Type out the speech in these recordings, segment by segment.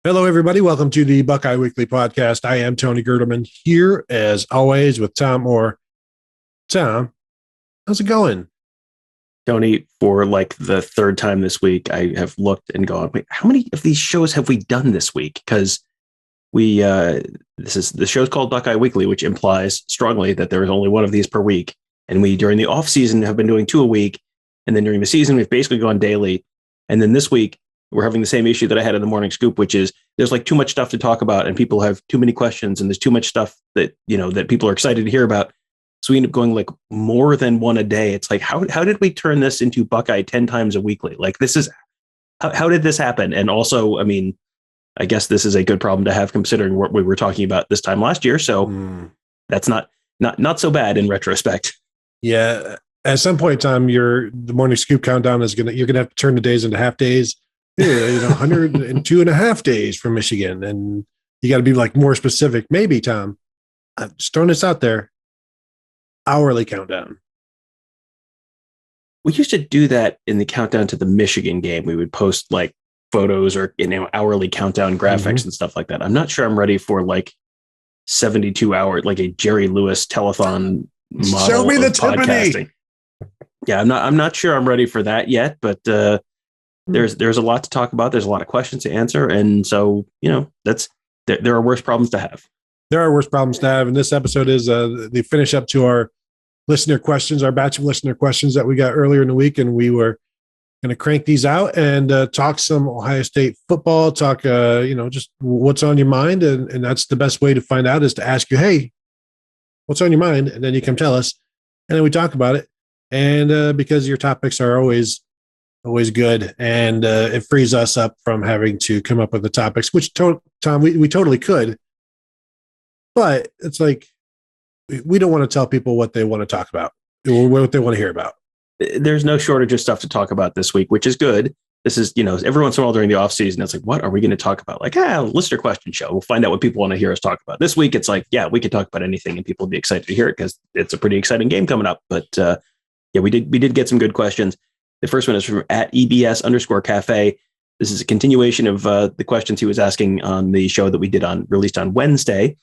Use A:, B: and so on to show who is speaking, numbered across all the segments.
A: Hello, everybody. Welcome to the Buckeye Weekly Podcast. I am Tony Gerdeman here, as always, with Tom Moore. Tom, how's it going?
B: Tony, for like the third time this week, I have looked and gone, wait, how many of these shows have we done this week? Because the show's called Buckeye Weekly, which implies strongly that there is only one of these per week. And we, during the off season, have been doing two a week. And then during the season, we've basically gone daily. And then this week, we're having the same issue that I had in the morning scoop, which is there's like too much stuff to talk about and people have too many questions and there's too much stuff that, that people are excited to hear about. So we end up going like more than one a day. It's like, how did we turn this into Buckeye 10 times a weekly? Like this is, how did this happen? And also, I mean, I guess this is a good problem to have considering what we were talking about this time last year. So that's not so bad in retrospect.
A: Yeah. At some point in time, the morning scoop countdown you're going to have to turn the days into half days. 102 and a half days from Michigan. And you got to be like more specific. Maybe, Tom, I'm just throwing this out there. Hourly countdown.
B: We used to do that in the countdown to the Michigan game. We would post like photos or, hourly countdown graphics and stuff like that. I'm not sure I'm ready for like 72 hour, like a Jerry Lewis telethon model.
A: Show me the
B: podcasting. Yeah, I'm not sure I'm ready for that yet, but there's a lot to talk about. There's a lot of questions to answer. And so, there are worse problems to have.
A: There are worse problems to have. And this episode is the finish up to our listener questions, our batch of listener questions that we got earlier in the week. And we were going to crank these out and talk some Ohio State football, talk, just what's on your mind. And that's the best way to find out is to ask you, hey, what's on your mind? And then you come tell us. And then we talk about it. And because your topics are always good, and it frees us up from having to come up with the topics, which Tom, we totally could, but it's like we don't want to tell people what they want to talk about or what they want to hear about.
B: There's no shortage of stuff to talk about this week, which is good. This is, every once in a while during the off season, it's like, what are we going to talk about? Like, listener question show. We'll find out what people want to hear us talk about. This week, it's like, yeah, we could talk about anything and people will be excited to hear it because it's a pretty exciting game coming up. But yeah, we did get some good questions. The first one is from @EBS_cafe. This is a continuation of the questions he was asking on the show that we did released on Wednesday.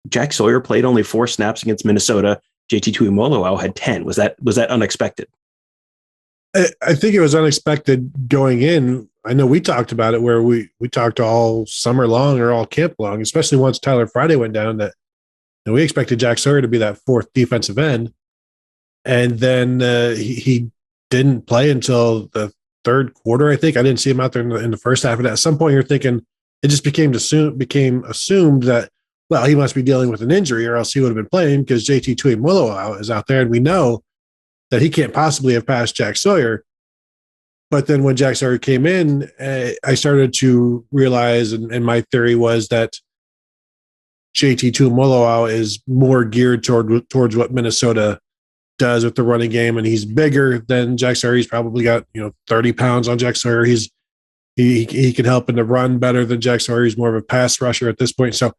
B: Jack Sawyer played only 4 snaps against Minnesota. JT Tuimoloau had 10. Was that unexpected?
A: I think it was unexpected going in. I know we talked about it where we talked all summer long or all camp long, especially once Tyler Friday went down, that we expected Jack Sawyer to be that 4th defensive end. And then he didn't play until the 3rd quarter. I think I didn't see him out there in the first half of that. At some point, you're thinking it just became assumed that, well, he must be dealing with an injury or else he would have been playing because JT Tuimoloau is out there. And we know that he can't possibly have passed Jack Sawyer. But then when Jack Sawyer came in, I started to realize, and my theory was that JT Tuimoloau is more geared towards what Minnesota does with the running game, and he's bigger than Jack Sawyer. He's probably got 30 pounds on Jack Sawyer. He can help in the run better than Jack Sawyer. He's more of a pass rusher at this point. So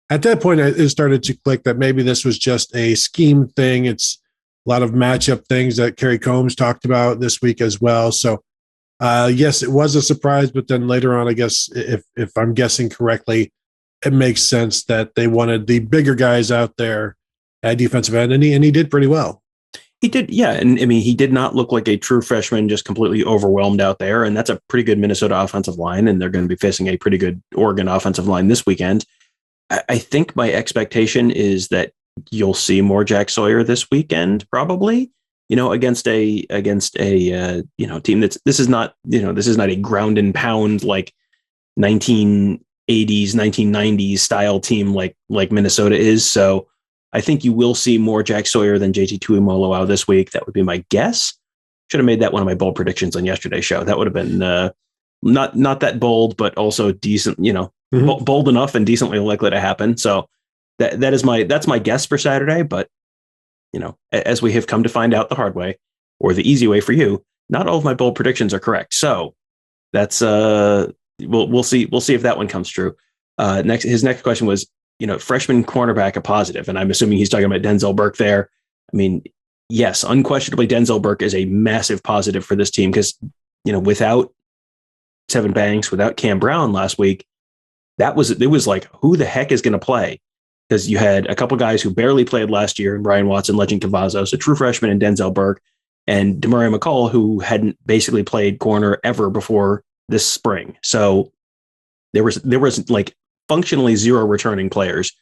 A: at that point, it started to click that maybe this was just a scheme thing. It's a lot of matchup things that Kerry Combs talked about this week as well. So yes, it was a surprise, but then later on, I guess if I'm guessing correctly, it makes sense that they wanted the bigger guys out there at defensive end, and he did pretty well.
B: He did, yeah. And I mean, he did not look like a true freshman, just completely overwhelmed out there. And that's a pretty good Minnesota offensive line. And they're going to be facing a pretty good Oregon offensive line this weekend. I think my expectation is that you'll see more Jack Sawyer this weekend, probably, against a team this is not a ground and pound like 1980s, 1990s style team like Minnesota is. So I think you will see more Jack Sawyer than JT Tuimoloau this week. That would be my guess. Should have made that one of my bold predictions on yesterday's show. That would have been not that bold, but also decent, bold enough and decently likely to happen. So that's my guess for Saturday. But, as we have come to find out the hard way or the easy way for you, not all of my bold predictions are correct. So that's we'll see if that one comes true. His next question was, freshman cornerback a positive. And I'm assuming he's talking about Denzel Burke there. I mean, yes, unquestionably, Denzel Burke is a massive positive for this team because, without Tevin Banks, without Cam Brown last week, it was like, who the heck is going to play? Because you had a couple guys who barely played last year, and Ryan Watson, Legend Cavazos, a true freshman, and Denzel Burke, and Demario McCall, who hadn't basically played corner ever before this spring. So there was like functionally zero returning players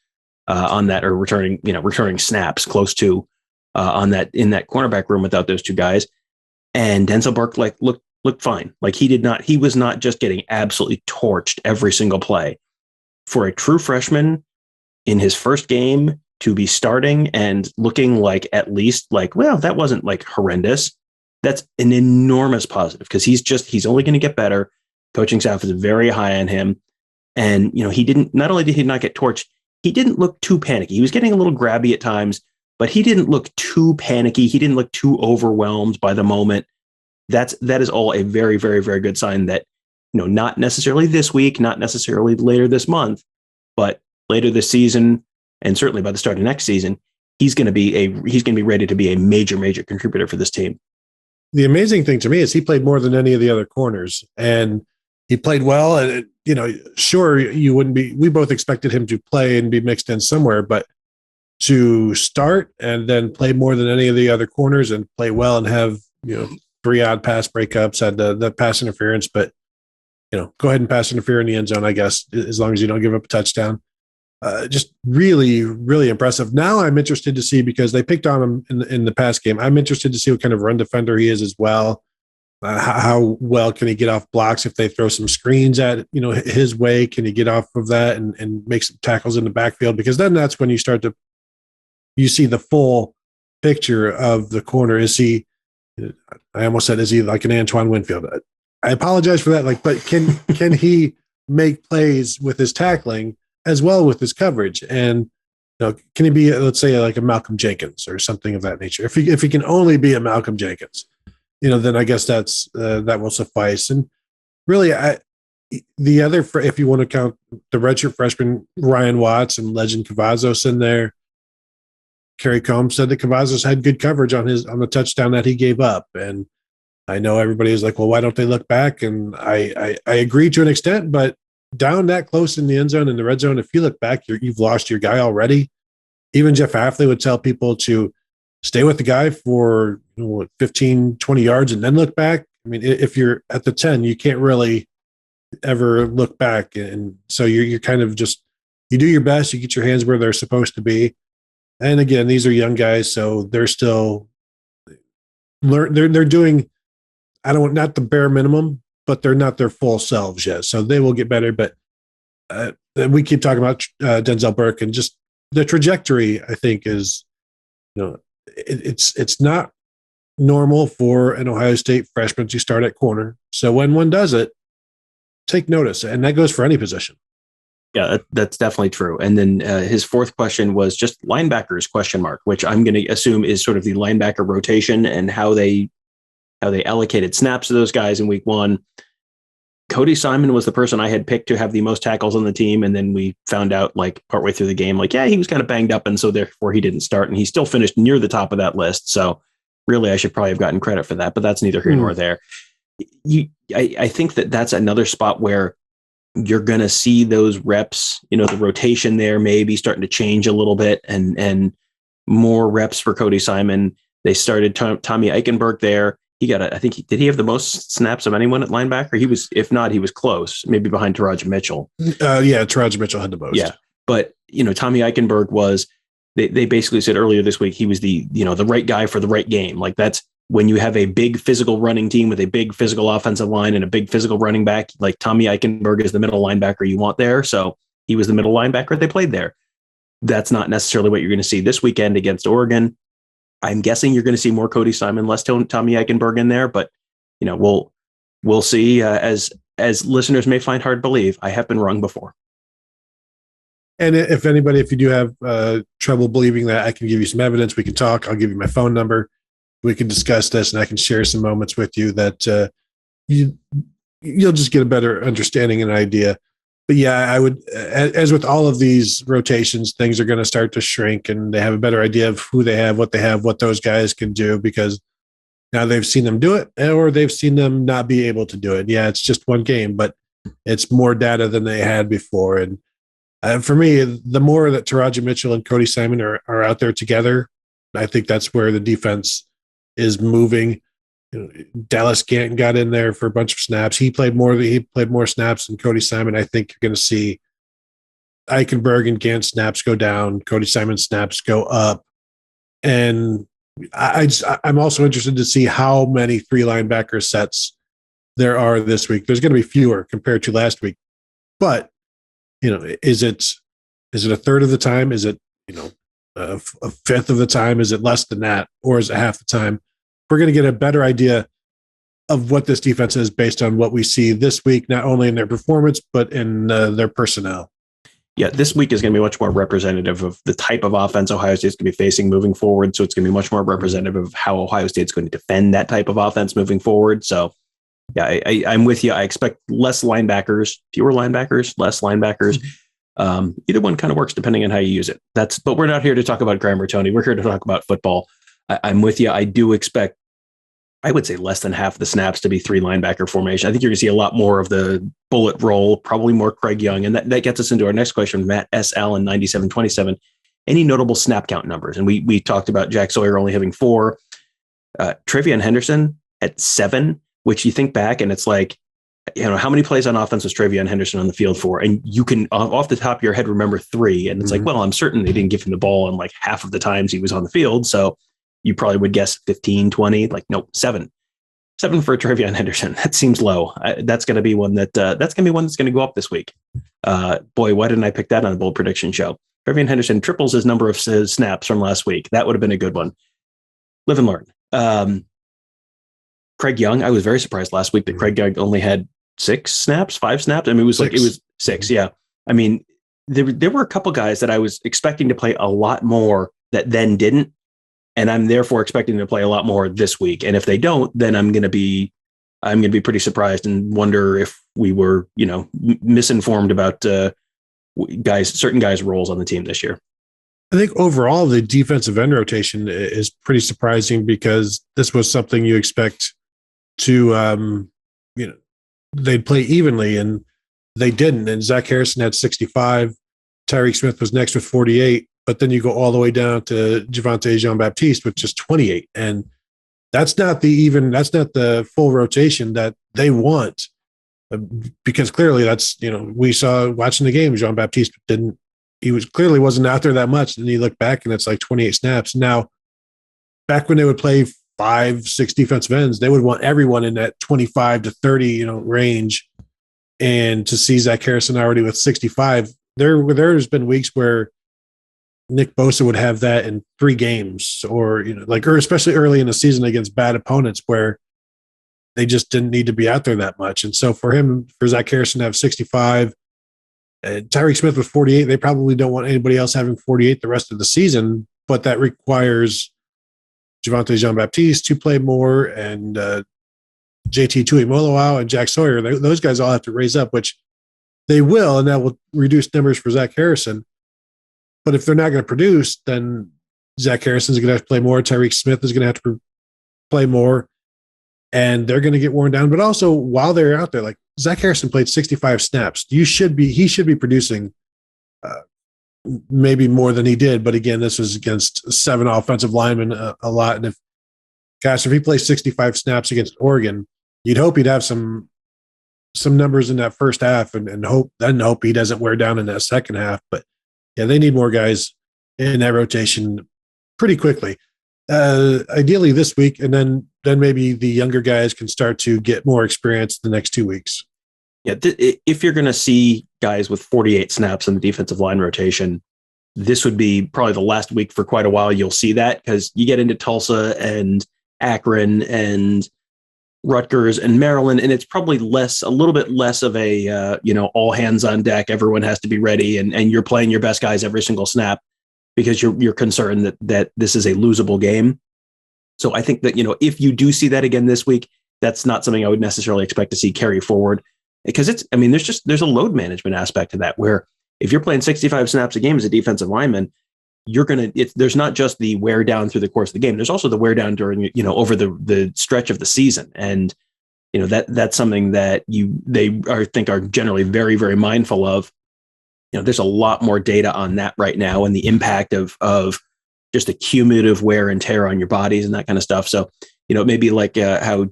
B: on that, or returning snaps close to on that, in that cornerback room without those two guys. And Denzel Burke looked fine. Like he was not just getting absolutely torched every single play. For a true freshman in his first game to be starting and looking like, at least like, well, that wasn't like horrendous. That's an enormous positive, because he's only going to get better. Coaching staff is very high on him. And, not only did he not get torched, he didn't look too panicky. He was getting a little grabby at times, but he didn't look too panicky. He didn't look too overwhelmed by the moment. That is all a very, very, very good sign that, not necessarily this week, not necessarily later this month, but later this season, and certainly by the start of next season, he's going to be ready to be a major, major contributor for this team.
A: The amazing thing to me is he played more than any of the other corners, and he played well. And, sure, we both expected him to play and be mixed in somewhere, but to start and then play more than any of the other corners and play well and have, 3 odd pass breakups, had the pass interference, but, go ahead and pass interfere in the end zone, I guess, as long as you don't give up a touchdown. Just really, really impressive. Now I'm interested to see, because they picked on him in the past game. I'm interested to see what kind of run defender he is as well. How well can he get off blocks if they throw some screens at his way? Can he get off of that and make some tackles in the backfield? Because then that's when you see the full picture of the corner. Is he like an Antoine Winfield? I apologize for that. But can he make plays with his tackling as well with his coverage? And can he be, let's say, like a Malcolm Jenkins or something of that nature? If he can only be a Malcolm Jenkins, then I guess that will suffice. And really, the other, if you want to count the redshirt freshman Ryan Watts and Legend Cavazos in there, Kerry Combs said that Cavazos had good coverage on the touchdown that he gave up. And I know everybody is like, well, why don't they look back? And I agree to an extent, but down that close in the end zone, in the red zone, if you look back, you've lost your guy already. Even Jeff Hafley would tell people to stay with the guy for 15, 20 yards and then look back. I mean, if you're at the 10, you can't really ever look back. And so you're kind of just, you do your best, you get your hands where they're supposed to be. And again, these are young guys, so they're still they're doing, not the bare minimum, but they're not their full selves yet. So they will get better. But we keep talking about Denzel Burke, and just the trajectory, I think, is, it's not normal for an Ohio State freshman to start at corner. So when one does it, take notice. And that goes for any position.
B: Yeah, that's definitely true. And then his fourth question was just linebackers ? Which I'm going to assume is sort of the linebacker rotation and how they allocated snaps to those guys in week one. Cody Simon was the person I had picked to have the most tackles on the team. And then we found out partway through the game, he was kind of banged up. And so therefore he didn't start, and he still finished near the top of that list. So really, I should probably have gotten credit for that, but that's neither here nor there. I think that's another spot where you're going to see those reps, the rotation there maybe starting to change a little bit, and more reps for Cody Simon. They started Tommy Eichenberg there. Did he have the most snaps of anyone at linebacker? He was, if not, he was close, maybe behind Taraji Mitchell.
A: Taraji Mitchell had the most.
B: Yeah. But, Tommy Eichenberg was, they basically said earlier this week, he was the right guy for the right game. That's when you have a big physical running team with a big physical offensive line and a big physical running back, Tommy Eichenberg is the middle linebacker you want there. So he was the middle linebacker they played there. That's not necessarily what you're going to see this weekend against Oregon. I'm guessing you're going to see more Cody Simon, less Tommy Eichenberg in there, but we'll see. As listeners may find hard to believe, I have been wrong before.
A: And if you do have trouble believing that, I can give you some evidence. We can talk. I'll give you my phone number. We can discuss this, and I can share some moments with you that you'll just get a better understanding and idea. But yeah, I would, as with all of these rotations, things are going to start to shrink, and they have a better idea of who they have, what those guys can do, because now they've seen them do it, or they've seen them not be able to do it. Yeah, it's just one game, but it's more data than they had before. And for me, the more that Taraji Mitchell and Cody Simon are out there together, I think that's where the defense is moving. Dallas Ganton got in there for a bunch of snaps. He played more snaps than Cody Simon. I think you're going to see Eichenberg and Gant snaps go down, Cody Simon snaps go up. And I'm also interested to see how many 3 linebacker sets there are this week. There's going to be fewer compared to last week, but is it a third of the time? Is it a fifth of the time? Is it less than that, or is it half the time? We're going to get a better idea of what this defense is based on what we see this week, not only in their performance but in their personnel.
B: Yeah, this week is going to be much more representative of the type of offense Ohio State's going to be facing moving forward. So it's going to be much more representative of how Ohio State's going to defend that type of offense moving forward. So, yeah, I'm with you. I expect less linebackers, fewer linebackers, less linebackers. Either one kind of works depending on how you use it. But we're not here to talk about grammar, Tony. We're here to talk about football. I'm with you. I do expect, I would say, less than half the snaps to be 3 linebacker formation. I think you're going to see a lot more of the bullet roll, probably more Craig Young. And that gets us into our next question, Matt S. Allen, 9727. Any notable snap count numbers? And we talked about Jack Sawyer only having 4. Travion Henderson at 7, which you think back and it's like, how many plays on offense was Travion Henderson on the field for? And you can, off the top of your head, remember 3. And it's like, well, I'm certain they didn't give him the ball in like half of the times he was on the field. So you probably would guess 15, 20, like, nope, 7. 7 for Travion Henderson. That seems low. That's going to be one that's going to go up this week. Boy, why didn't I pick that on a bold prediction show? Travion Henderson triples his number of snaps from last week. That would have been a good one. Live and learn. Craig Young, I was very surprised last week that Craig Young only had 5 snaps. I mean, it was 6. Yeah. I mean, there were a couple guys that I was expecting to play a lot more that then didn't. And I'm therefore expecting to play a lot more this week. And if they don't, then I'm going to be pretty surprised and wonder if we were, misinformed about certain guys' roles on the team this year.
A: I think overall the defensive end rotation is pretty surprising because this was something you expect to, they'd play evenly, and they didn't. And Zach Harrison had 65. Tyreek Smith was next with 48. But then you go all the way down to Javonte Jean-Baptiste with just 28. And that's not the full rotation that they want. Because clearly that's, we saw watching the game, Jean-Baptiste clearly wasn't out there that much. And you look back and it's like 28 snaps. Now, back when they would play 5-6 defensive ends, they would want everyone in that 25 to 30, range. And to see Zach Harrison already with 65, there's been weeks where Nick Bosa would have that in 3 games, or especially early in the season against bad opponents where they just didn't need to be out there that much. And so for Zach Harrison to have 65, Tyreek Smith with 48, they probably don't want anybody else having 48 the rest of the season, but that requires Javonte Jean-Baptiste to play more, and JT Tuimoloau and Jack Sawyer. Those guys all have to raise up, which they will, and that will reduce numbers for Zach Harrison. But if they're not going to produce, then Zach Harrison's going to have to play more. Tyreek Smith is going to have to play more, and they're going to get worn down. But also, while they're out there, like Zach Harrison played 65 snaps. He should be producing maybe more than he did. But again, this was against 7 offensive linemen a lot. And if he plays 65 snaps against Oregon, you'd hope he'd have some numbers in that first half, and hope he doesn't wear down in that second half. But yeah, they need more guys in that rotation pretty quickly. Ideally this week, and then maybe the younger guys can start to get more experience the next 2 weeks.
B: Yeah, if you're going to see guys with 48 snaps in the defensive line rotation, this would be probably the last week for quite a while. You'll see that because you get into Tulsa and Akron and Rutgers and Maryland, and it's probably a little bit less of a, all hands on deck. Everyone has to be ready, and you're playing your best guys every single snap because you're concerned that this is a losable game. So I think that, if you do see that again this week, that's not something I would necessarily expect to see carry forward, because there's a load management aspect to that, where if you're playing 65 snaps a game as a defensive lineman, there's not just the wear down through the course of the game. There's also the wear down during, over the stretch of the season. And that's something that I think are generally very, very mindful of. There's a lot more data on that right now, and the impact of just the cumulative wear and tear on your bodies and that kind of stuff. So, maybe like how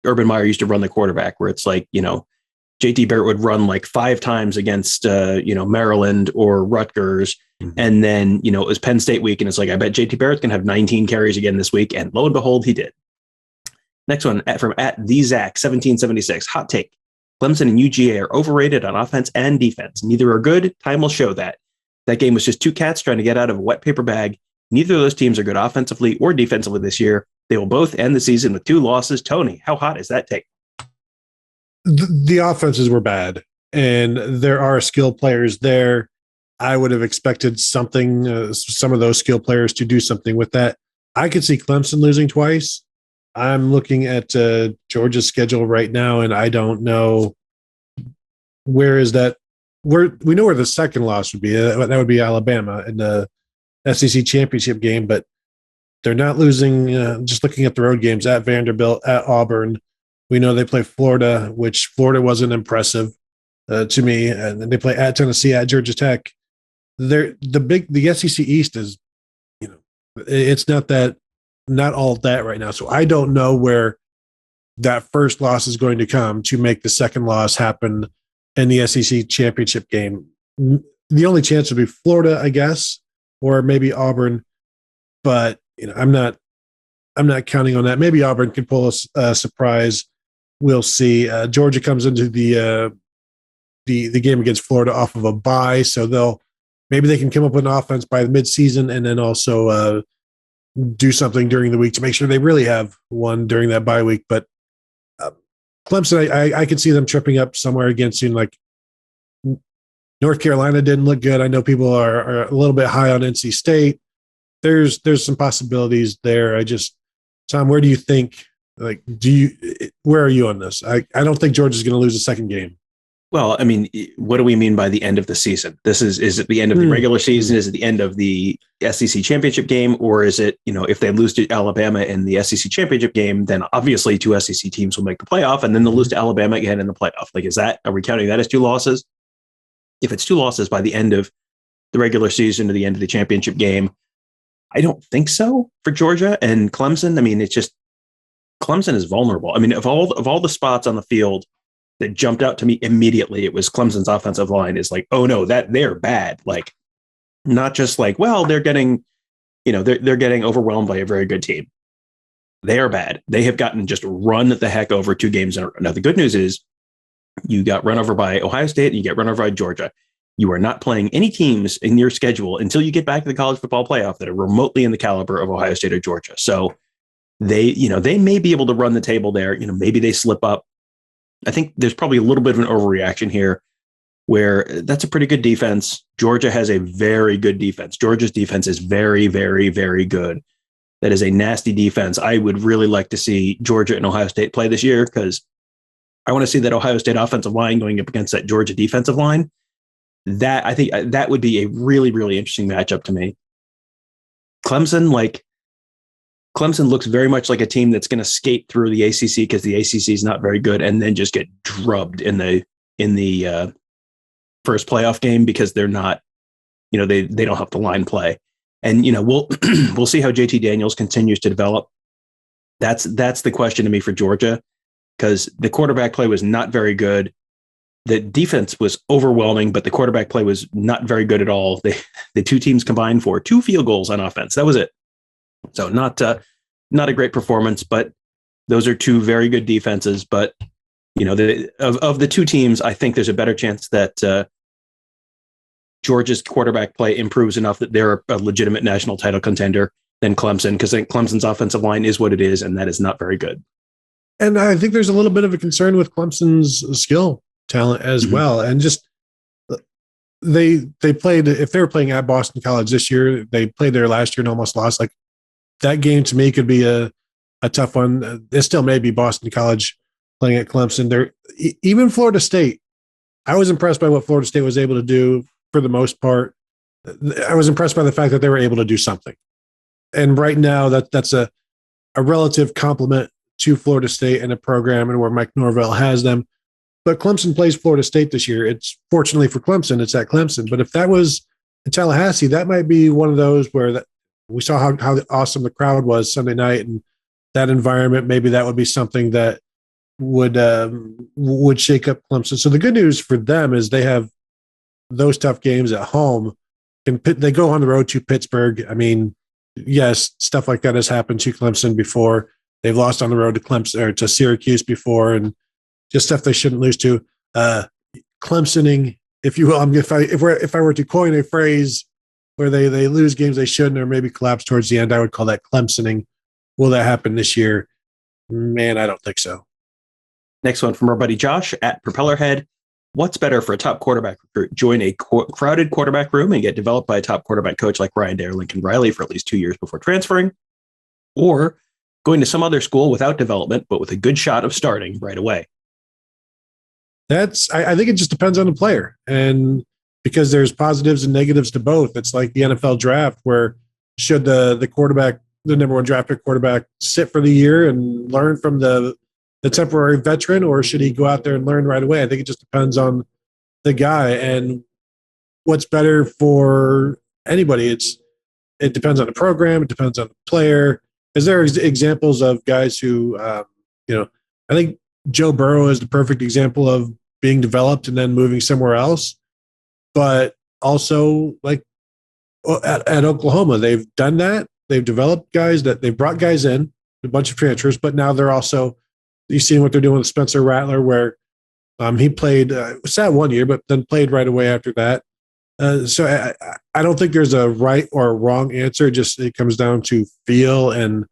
B: Urban Meyer used to run the quarterback, where it's like, JT Barrett would run like 5 times against, Maryland or Rutgers. Mm-hmm. And then, it was Penn State week. And it's like, I bet JT Barrett's going to have 19 carries again this week. And lo and behold, he did. Next one from @TheZach1776. Hot take. Clemson and UGA are overrated on offense and defense. Neither are good. Time will show that. That game was just 2 cats trying to get out of a wet paper bag. Neither of those teams are good offensively or defensively this year. They will both end the season with 2 losses. Tony, how hot is that take?
A: The offenses were bad, and there are skilled players there. I would have expected something, some of those skilled players to do something with that. I could see Clemson losing twice. I'm looking at Georgia's schedule right now, and I don't know where is that. We know where the second loss would be. That would be Alabama in the SEC championship game, but they're not losing. Just looking at the road games at Vanderbilt, at Auburn. We know they play Florida, which Florida wasn't impressive to me, and then they play at Tennessee, at Georgia Tech. The SEC East is, it's not all that right now. So I don't know where that first loss is going to come to make the second loss happen in the SEC championship game. The only chance would be Florida, I guess, or maybe Auburn, but I'm not counting on that. Maybe Auburn can pull a surprise. We'll see. Georgia comes into the game against Florida off of a bye, so maybe they can come up with an offense by the midseason, and then also do something during the week to make sure they really have one during that bye week. But Clemson, I could see them tripping up somewhere against like North Carolina didn't look good. I know people are a little bit high on NC State. There's some possibilities there. Tom, where do you think? Where are you on this? I don't think Georgia's going to lose a second game.
B: Well, I mean, what do we mean by the end of the season? Is it the end of the regular season? Is it the end of the SEC championship game? Or is it, if they lose to Alabama in the SEC championship game, then obviously 2 SEC teams will make the playoff, and then they'll lose to Alabama again in the playoff. Are we counting that as 2 losses? If it's 2 losses by the end of the regular season or the end of the championship game, I don't think so for Georgia and Clemson. I mean, it's just, Clemson is vulnerable. I mean, of all the spots on the field that jumped out to me immediately, it was Clemson's offensive line is like, oh no, that they're bad. Like, not just like, well, they're getting, they're getting overwhelmed by a very good team. They are bad. They have gotten just run the heck over 2 games in a row. Now, the good news is you got run over by Ohio State and you get run over by Georgia. You are not playing any teams in your schedule until you get back to the college football playoff that are remotely in the caliber of Ohio State or Georgia. So they may be able to run the table there. Maybe they slip up. I think there's probably a little bit of an overreaction here where that's a pretty good defense. Georgia has a very good defense. Georgia's defense is very, very, very good. That is a nasty defense. I would really like to see Georgia and Ohio State play this year because I want to see that Ohio State offensive line going up against that Georgia defensive line. That I think that would be a really, really interesting matchup to me. Clemson looks very much like a team that's going to skate through the ACC because the ACC is not very good, and then just get drubbed in the first playoff game because they're not, they don't have the line play. And we'll see how JT Daniels continues to develop. That's the question to me for Georgia, because the quarterback play was not very good. The defense was overwhelming, but the quarterback play was not very good at all. The 2 teams combined for 2 field goals on offense. That was it. So not a great performance, but those are 2 very good defenses. But of the 2 teams, I think there's a better chance that Georgia's quarterback play improves enough that they're a legitimate national title contender than Clemson, because I think Clemson's offensive line is what it is, and that is not very good.
A: And I think there's a little bit of a concern with Clemson's skill talent as well. And just they played, if they were playing at Boston College this year, they played there last year and almost lost. Like, that game to me could be a tough one. It still may be Boston College playing at Clemson. Even Florida State, I was impressed by what Florida State was able to do for the most part. I was impressed by the fact that they were able to do something. And right now that's a relative compliment to Florida State and a program and where Mike Norvell has them. But Clemson plays Florida State this year. It's fortunately for Clemson, it's at Clemson. But if that was in Tallahassee, that might be one of those where that we saw how awesome the crowd was Sunday night, and that environment. Maybe that would be something that would shake up Clemson. So the good news for them is they have those tough games at home, and they go on the road to Pittsburgh. I mean, yes, stuff like that has happened to Clemson before. They've lost on the road to Clemson or to Syracuse before, and just stuff they shouldn't lose to. Clemsoning, if you will. If I were to coin a phrase where they lose games they shouldn't, or maybe collapse towards the end, I would call that Clemsoning. Will that happen this year? Man, I don't think so.
B: Next one from our buddy Josh at Propellerhead. What's better for a top quarterback recruit? Join a crowded quarterback room and get developed by a top quarterback coach like Ryan Day or Lincoln Riley for at least 2 years before transferring, or going to some other school without development, but with a good shot of starting right away?
A: I think it just depends on the player. And because there's positives and negatives to both, it's like the NFL draft where should the quarterback, the number one draft pick quarterback, sit for the year and learn from the temporary veteran, or should he go out there and learn right away? I think it just depends on the guy and what's better for anybody. It depends on the program. It depends on the player. Is there examples of guys who, I think Joe Burrow is the perfect example of being developed and then moving somewhere else. But also, like at Oklahoma, they've done that. They've developed guys, that they've brought guys in, a bunch of transfers, but now they're also, you've seen what they're doing with Spencer Rattler, where he played, sat 1 year, but then played right away after that. So I don't think there's a right or a wrong answer. Just it comes down to feel and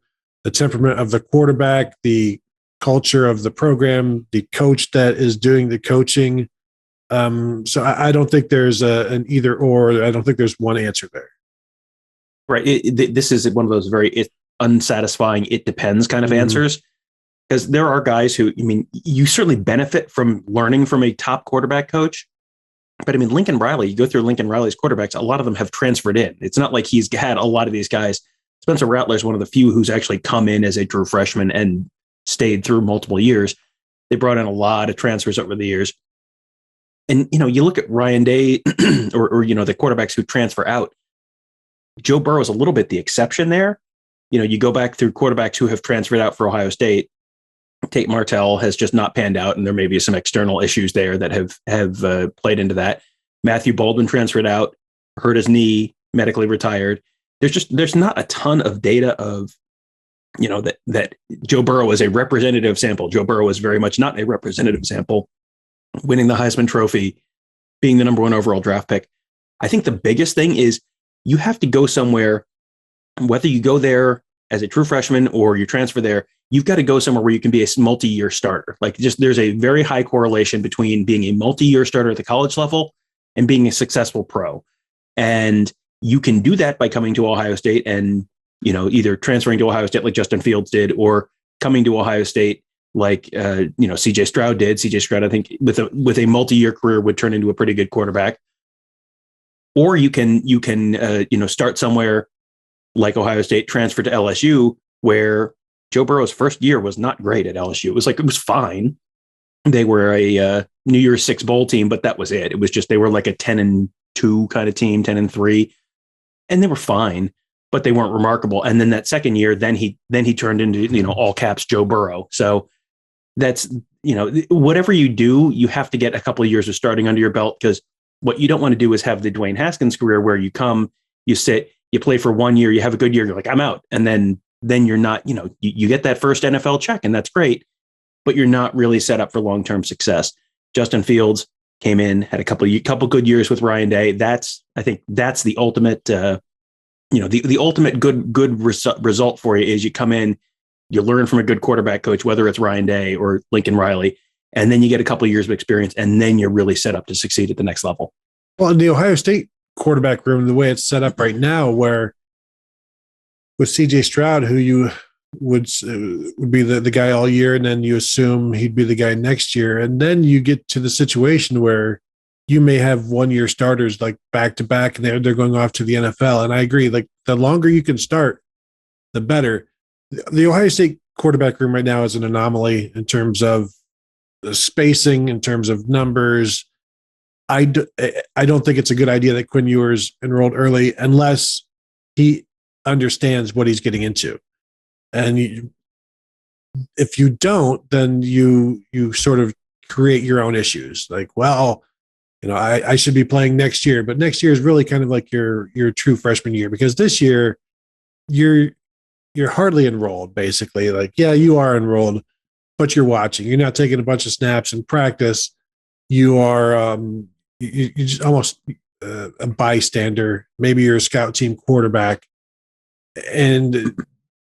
A: the temperament of the quarterback, the culture of the program, the coach that is doing the coaching. So I don't think there's an either or. I don't think there's one answer there.
B: Right. This is one of those very unsatisfying, it depends kind of answers. Because there are guys who, you certainly benefit from learning from a top quarterback coach. But Lincoln Riley, you go through Lincoln Riley's quarterbacks, a lot of them have transferred in. It's not like he's had a lot of these guys. Spencer Rattler is one of the few who's actually come in as a true freshman and stayed through multiple years. They brought in a lot of transfers over the years. And, you look at Ryan Day or the quarterbacks who transfer out. Joe Burrow is a little bit the exception there. You go back through quarterbacks who have transferred out for Ohio State. Tate Martell has just not panned out, and there may be some external issues there that have played into that. Matthew Baldwin transferred out, hurt his knee, medically retired. There's not a ton of data of, that Joe Burrow is a representative sample. Joe Burrow is very much not a representative sample, winning the Heisman Trophy, being the number one overall draft pick. I think the biggest thing is you have to go somewhere, whether you go there as a true freshman or you transfer there, you've got to go somewhere where you can be a multi-year starter. There's a very high correlation between being a multi-year starter at the college level and being a successful pro. And you can do that by coming to Ohio State and, either transferring to Ohio State like Justin Fields did, or coming to Ohio State like, CJ Stroud did. CJ Stroud, I think with a multi-year career would turn into a pretty good quarterback. Or you can start somewhere like Ohio State, transfer to LSU, where Joe Burrow's first year was not great at LSU. It was fine. They were a New Year's Six bowl team, but that was it. It was just, they were like a 10-2 kind of team, 10-3, and they were fine, but they weren't remarkable. And then that second year, then he turned into, all caps Joe Burrow. So that's, whatever you do, you have to get a couple of years of starting under your belt, because what you don't want to do is have the Dwayne Haskins career where you come, you sit, you play for 1 year, you have a good year, you're like, I'm out. And then you're not, you get that first NFL check, and that's great, but you're not really set up for long-term success. Justin Fields came in, had a couple good years with Ryan Day. I think that's the ultimate, the ultimate good result for you is you come in, you learn from a good quarterback coach, whether it's Ryan Day or Lincoln Riley, and then you get a couple of years of experience, and then you're really set up to succeed at the next level.
A: Well, in the Ohio State quarterback room, the way it's set up right now, where with CJ Stroud, who you would be the guy all year, and then you assume he'd be the guy next year, and then you get to the situation where you may have 1 year starters like back to back, and they're going off to the NFL. And I agree, like the longer you can start, the better. The Ohio State quarterback room right now is an anomaly in terms of the spacing, in terms of numbers. I don't think it's a good idea that Quinn Ewers enrolled early unless he understands what he's getting into. And if you don't, then you sort of create your own issues. Like, well, I should be playing next year, but next year is really kind of like your true freshman year, because this year you're hardly enrolled, basically. Like, yeah, you are enrolled, but you're watching. You're not taking a bunch of snaps in practice. You are you're just almost a bystander. Maybe you're a scout team quarterback,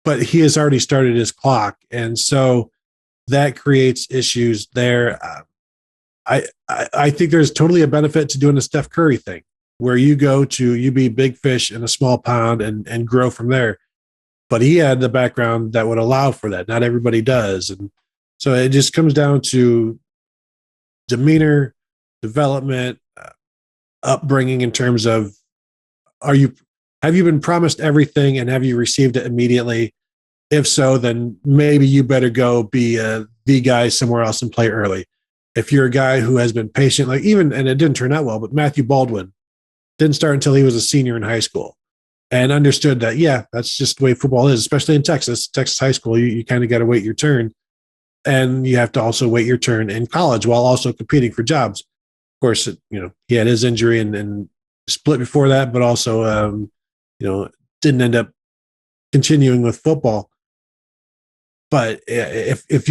A: but he has already started his clock, and so that creates issues there. I think there's totally a benefit to doing the Steph Curry thing, where you be big fish in a small pond and grow from there. But he had the background that would allow for that. Not everybody does, and so it just comes down to demeanor, development, upbringing in terms of have you been promised everything and have you received it immediately? If so, then maybe you better go be the guy somewhere else and play early. If you're a guy who has been patient, and it didn't turn out well, but Matthew Baldwin didn't start until he was a senior in high school and understood that, yeah, that's just the way football is, especially in Texas high school. You kind of got to wait your turn, and you have to also wait your turn in college while also competing for jobs. Of course, he had his injury and split before that, but also, didn't end up continuing with football. But if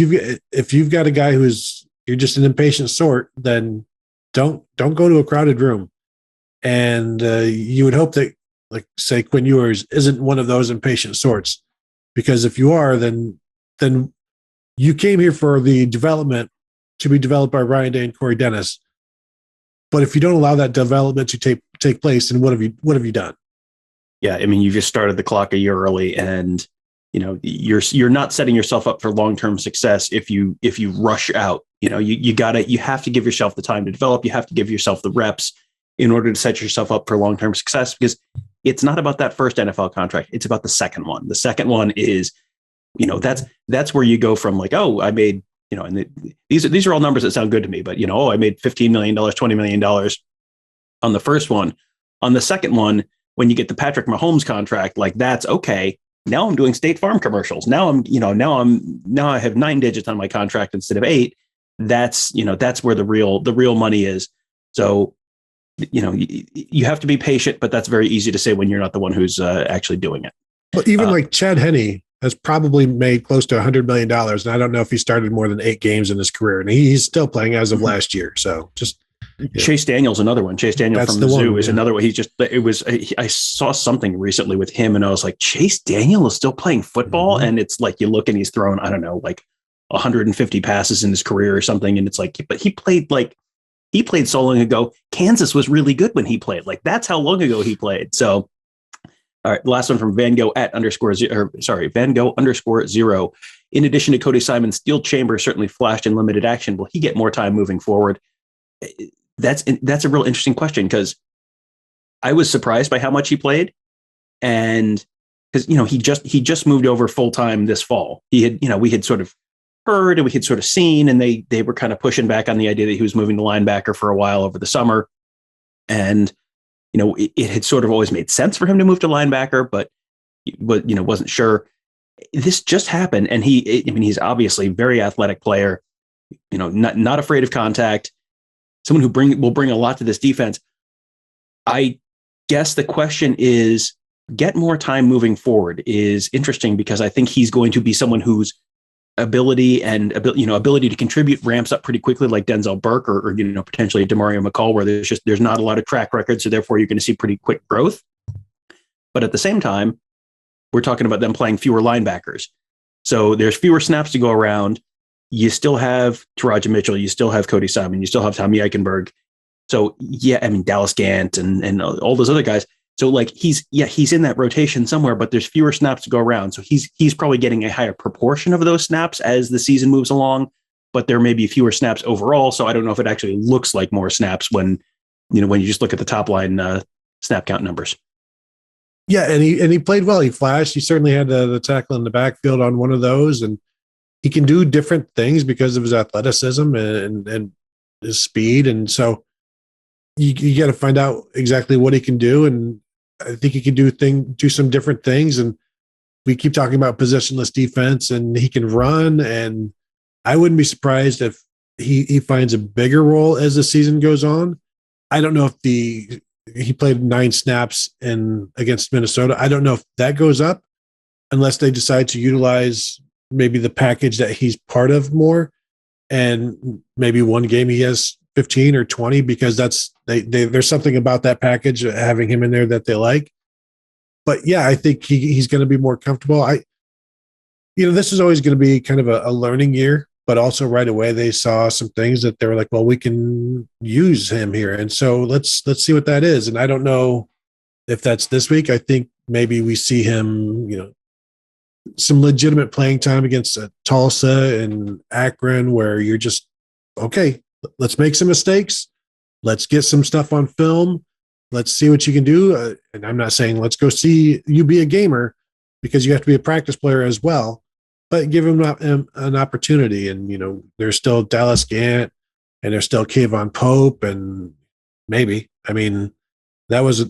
A: you've got a guy you're just an impatient sort, then don't go to a crowded room. And you would hope that, like, say, Quinn Ewers isn't one of those impatient sorts, because if you are, then you came here for the development to be developed by Ryan Day and Corey Dennis. But if you don't allow that development to take place, then what have you done?
B: Yeah, I mean, you just started the clock a year early, and you're not setting yourself up for long-term success if you rush out. You have to give yourself the time to develop. You have to give yourself the reps in order to set yourself up for long-term success, because it's not about that first NFL contract. It's about the second one. The second one is, that's where you go from, like, oh, I made, and these are all numbers that sound good to me, but I made $15 million, $20 million on the first one. On the second one, when you get the Patrick Mahomes contract, like, that's okay. Now I'm doing State Farm commercials. Now I have 9 digits on my contract instead of 8. That's where the real money is. So, you have to be patient, but that's very easy to say when you're not the one who's actually doing it.
A: Well, even like Chad Henne has probably made close to $100 million. And I don't know if he started more than 8 games in his career, and he's still playing as of last year. So just,
B: Chase Daniel's another one. Chase Daniel from Mizzou is another one. I saw something recently with him, and I was like, Chase Daniel is still playing football. Mm-hmm. And it's like, you look and he's thrown, I don't know, like 150 passes in his career or something. And it's like, but he played so long ago. Kansas was really good when he played. Like, that's how long ago he played. So, all right, last one from Van Gogh _0. In addition to Cody Simon, Steel Chambers certainly flashed in limited action. Will he get more time moving forward? That's a real interesting question, because I was surprised by how much he played, and because he just moved over full time this fall. We had sort of heard and we had sort of seen, and they were kind of pushing back on the idea that he was moving to linebacker for a while over the summer, and it had sort of always made sense for him to move to linebacker, but wasn't sure. This just happened, and he's obviously a very athletic player, not afraid of contact. Someone who will bring a lot to this defense. I guess the question is, get more time moving forward is interesting, because I think he's going to be someone whose ability to contribute ramps up pretty quickly, like Denzel Burke or potentially Demario McCall, where there's not a lot of track record, so therefore you're going to see pretty quick growth. But at the same time, we're talking about them playing fewer linebackers, so there's fewer snaps to go around. You still have Taraja Mitchell, you still have Cody Simon, you still have Tommy Eichenberg. So yeah, I mean, Dallas Gant and all those other guys. So like he's in that rotation somewhere, but there's fewer snaps to go around. So he's probably getting a higher proportion of those snaps as the season moves along, but there may be fewer snaps overall. So I don't know if it actually looks like more snaps when you just look at the top line snap count numbers.
A: Yeah, and he played well. He flashed. He certainly had the tackle in the backfield on one of those, and he can do different things because of his athleticism and his speed. And so you got to find out exactly what he can do. And I think he can do some different things. And we keep talking about positionless defense, and he can run. And I wouldn't be surprised if he finds a bigger role as the season goes on. I don't know if he played 9 snaps against Minnesota. I don't know if that goes up unless they decide to utilize maybe the package that he's part of more. And maybe one game he has 15 or 20 because there's something about that package having him in there that they like. But yeah, I think he's going to be more comfortable. This is always going to be kind of a learning year, but also right away they saw some things that they were like, well, we can use him here. And so let's see what that is. And I don't know if that's this week. I think maybe we see him, some legitimate playing time against Tulsa and Akron, where you're just, okay, let's make some mistakes. Let's get some stuff on film. Let's see what you can do. And I'm not saying let's go see you be a gamer, because you have to be a practice player as well, but give him an opportunity. And, there's still Dallas Gant, and there's still Kayvon Pope, and maybe, that was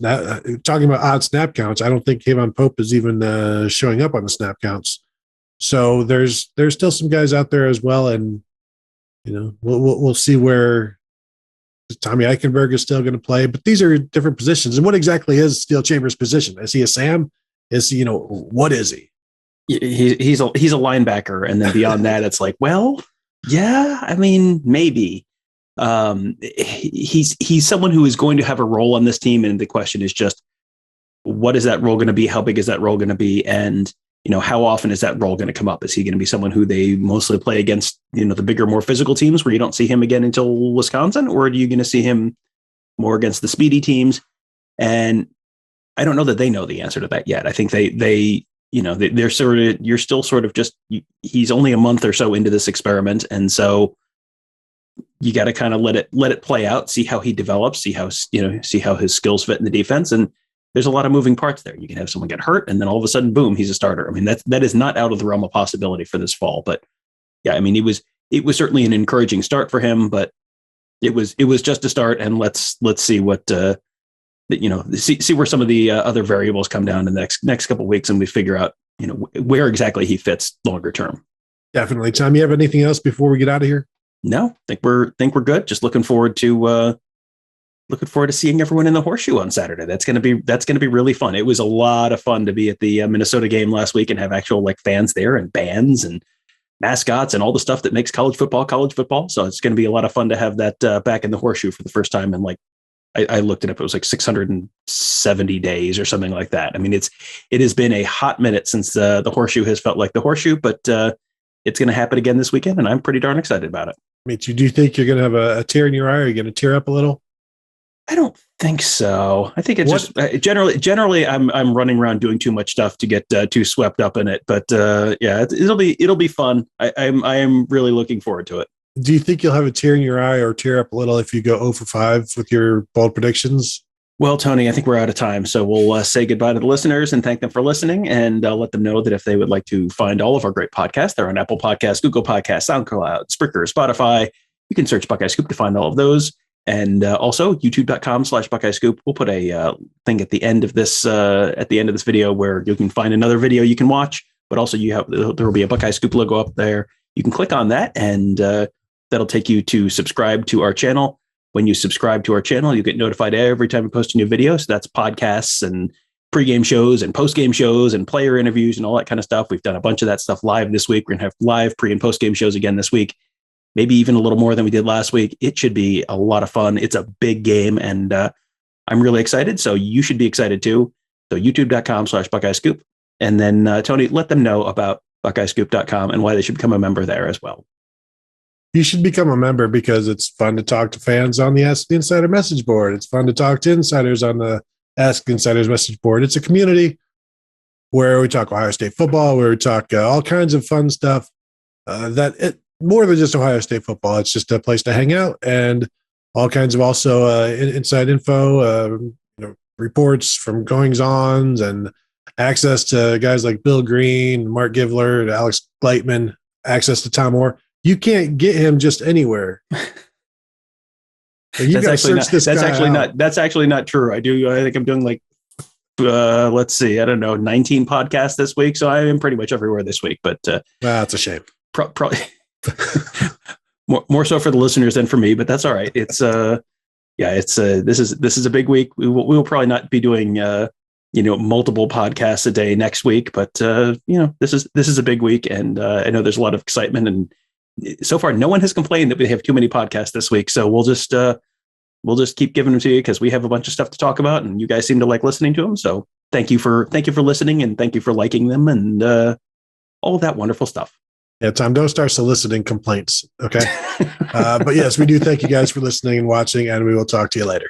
A: talking about odd snap counts. I don't think Kayvon Pope is even showing up on the snap counts. So there's still some guys out there as well. And, we'll see where Tommy Eichenberg is still going to play, but these are different positions. And what exactly is Steel Chambers' position? Is he a Sam? Is he, what is he?
B: He's a linebacker. And then beyond that, it's like, well, yeah, maybe. He's someone who is going to have a role on this team. And the question is just, what is that role going to be? How big is that role going to be? And, how often is that role going to come up? Is he going to be someone who they mostly play against, the bigger, more physical teams where you don't see him again until Wisconsin? Or are you going to see him more against the speedy teams? And I don't know that they know the answer to that yet. I think they're sort of, you're still sort of just, he's only a month or so into this experiment. And so you got to kind of let it play out, see how he develops, see how his skills fit in the defense. And there's a lot of moving parts there. You can have someone get hurt, and then all of a sudden, boom, he's a starter. That is not out of the realm of possibility for this fall. But yeah, it was certainly an encouraging start for him, but it was just a start. And let's see what see where some of the other variables come down in the next couple of weeks, and we figure out where exactly he fits longer term.
A: Definitely. Tom, you have anything else before we get out of here?
B: No, think we're good. Just looking forward to seeing everyone in the Horseshoe on Saturday. That's going to be really fun. It was a lot of fun to be at the Minnesota game last week and have actual fans there and bands and mascots and all the stuff that makes college football. So it's going to be a lot of fun to have that back in the Horseshoe for the first time. And I looked it up. It was 670 days or something like that. It has been a hot minute since the Horseshoe has felt like the Horseshoe, but it's going to happen again this weekend, and I'm pretty darn excited about it.
A: Do you think you're going to have a tear in your eye? Are you going to tear up a little?
B: I don't think so. I think it's just generally I'm running around doing too much stuff to get too swept up in it. But yeah, it'll be fun. I am really looking forward to it.
A: Do you think you'll have a tear in your eye or tear up a little if you go 0 for 5 with your bold predictions?
B: Well, Tony, I think we're out of time. So we'll say goodbye to the listeners and thank them for listening, and let them know that if they would like to find all of our great podcasts, they're on Apple Podcasts, Google Podcasts, SoundCloud, Spreaker, Spotify. You can search Buckeye Scoop to find all of those. And also youtube.com/Buckeye Scoop. We'll put a thing at the end of this video where you can find another video you can watch, but also there will be a Buckeye Scoop logo up there. You can click on that, and that'll take you to subscribe to our channel. When you subscribe to our channel, you get notified every time we post a new video. So that's podcasts and pregame shows and postgame shows and player interviews and all that kind of stuff. We've done a bunch of that stuff live this week. We're going to have live pre and postgame shows again this week, maybe even a little more than we did last week. It should be a lot of fun. It's a big game, and I'm really excited. So you should be excited too. So youtube.com/Buckeye Scoop. And then Tony, let them know about BuckeyeScoop.com and why they should become a member there as well.
A: You should become a member because it's fun to talk to fans on the Ask the Insider message board. It's fun to talk to insiders on the Ask Insiders message board. It's a community where we talk Ohio State football, where we talk all kinds of fun stuff. More than just Ohio State football. It's just a place to hang out and all kinds of also inside info, reports from goings-ons and access to guys like Bill Green, Mark Givler, Alex Gleitman, access to Tom Moore. You can't get him just anywhere. You got to search this guy out.
B: That's actually not true. I think I'm doing like, let's see, I don't know, 19 podcasts this week. So I am pretty much everywhere this week, but
A: that's a shame.
B: Probably more so for the listeners than for me, but that's all right. It's this is a big week. We will probably not be doing multiple podcasts a day next week, but this is a big week, and I know there's a lot of excitement, and so far no one has complained that we have too many podcasts this week. So we'll just keep giving them to you because we have a bunch of stuff to talk about, and you guys seem to like listening to them. So thank you for listening, and thank you for liking them, and all of that wonderful stuff.
A: Yeah, Tom, don't start soliciting complaints. Okay. But yes, we do thank you guys for listening and watching, and we will talk to you later.